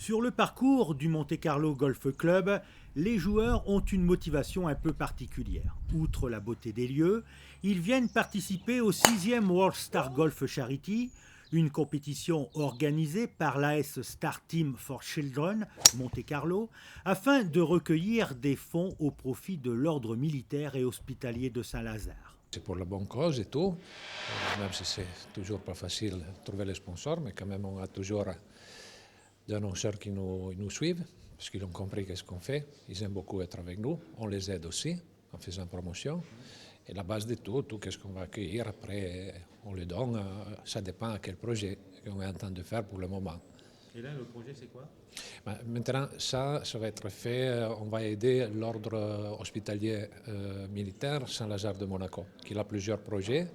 Sur le parcours du Monte Carlo Golf Club, les joueurs ont une motivation un peu particulière. Outre la beauté des lieux, ils viennent participer au 6e World Star Golf Charity, une compétition organisée par l'AS Star Team for Children Monte Carlo, afin de recueillir des fonds au profit de l'ordre militaire et hospitalier de Saint-Lazare. C'est pour la bonne cause et tout, même si c'est toujours pas facile de trouver les sponsors, mais quand même on a toujours des annonceurs qui nous suivent, parce qu'ils ont compris qu'est-ce qu'on fait, ils aiment beaucoup être avec nous, on les aide aussi en faisant promotion. Et la base de tout qu'est-ce qu'on va accueillir, après on le donne, ça dépend à quel projet qu'on est en train de faire pour le moment. Et là, le projet, c'est quoi? Maintenant, ça va être fait, on va aider l'ordre hospitalier militaire Saint-Lazare de Monaco, qui a plusieurs projets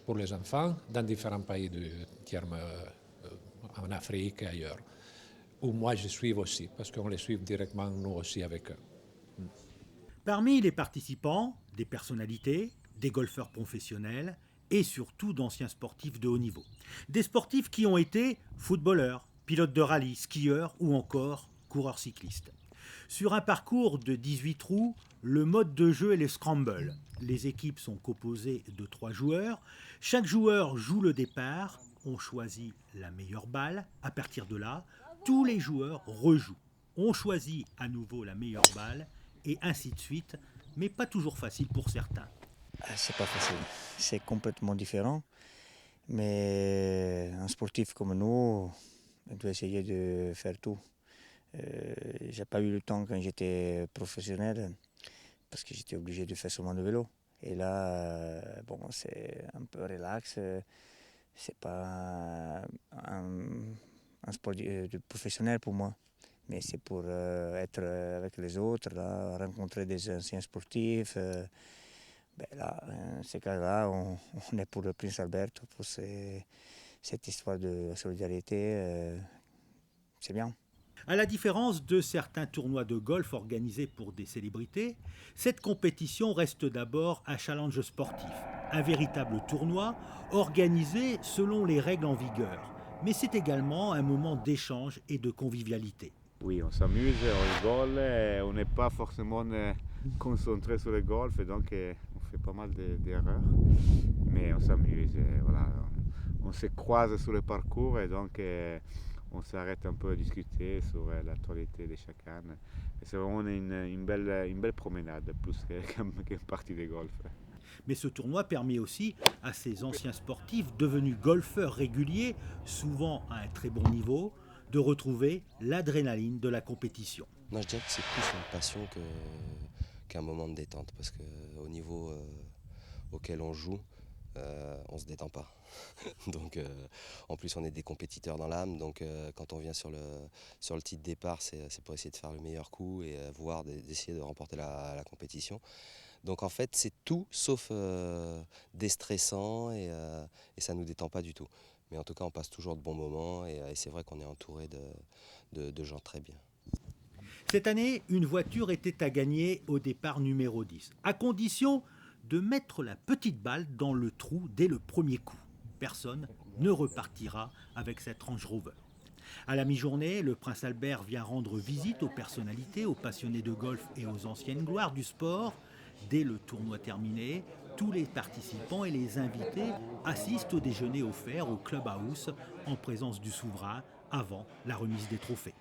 pour les enfants dans différents pays du terme, en Afrique et ailleurs, où moi je suis aussi, parce qu'on les suit directement nous aussi avec eux. Parmi les participants, des personnalités, des golfeurs professionnels et surtout d'anciens sportifs de haut niveau. Des sportifs qui ont été footballeurs, pilotes de rallye, skieurs ou encore coureurs cyclistes. Sur un parcours de 18 trous, le mode de jeu est le scramble. Les équipes sont composées de 3 joueurs. Chaque joueur joue le départ. On choisit la meilleure balle. À partir de là, tous les joueurs rejouent. On choisit à nouveau la meilleure balle et ainsi de suite, mais pas toujours facile pour certains. C'est pas facile, c'est complètement différent. Mais un sportif comme nous, on doit essayer de faire tout. J'ai pas eu le temps quand j'étais professionnel, parce que j'étais obligé de faire seulement de vélo. Et là, bon, c'est un peu relax. C'est pas un sport de professionnel pour moi. Mais c'est pour être avec les autres, là, rencontrer des anciens sportifs. Là, ces cas-là, on est pour le Prince Alberto, pour cette histoire de solidarité. C'est bien. À la différence de certains tournois de golf organisés pour des célébrités, cette compétition reste d'abord un challenge sportif, un véritable tournoi organisé selon les règles en vigueur. Mais c'est également un moment d'échange et de convivialité. Oui, on s'amuse, on rigole, on n'est pas forcément concentré sur le golf, donc on fait pas mal d'erreurs, mais on s'amuse, voilà. On se croise sur le parcours et donc on s'arrête un peu à discuter sur l'actualité de chacun. Et c'est vraiment une belle promenade, plus qu'une partie de golf. Mais ce tournoi permet aussi à ces anciens sportifs devenus golfeurs réguliers, souvent à un très bon niveau, de retrouver l'adrénaline de la compétition. Moi je dirais que c'est plus une passion qu'un moment de détente, parce qu'au niveau auquel on joue, on se détend pas. Donc en plus on est des compétiteurs dans l'âme, donc quand on vient sur le tee de départ, c'est pour essayer de faire le meilleur coup et d'essayer de remporter la compétition. Donc en fait c'est tout sauf déstressant et ça nous détend pas du tout. Mais en tout cas, on passe toujours de bons moments et c'est vrai qu'on est entouré de gens très bien. Cette année, une voiture était à gagner au départ numéro 10, à condition de mettre la petite balle dans le trou dès le premier coup. Personne ne repartira avec cette Range Rover. À la mi-journée, le Prince Albert vient rendre visite aux personnalités, aux passionnés de golf et aux anciennes gloires du sport. Dès le tournoi terminé, tous les participants et les invités assistent au déjeuner offert au Clubhouse en présence du souverain avant la remise des trophées.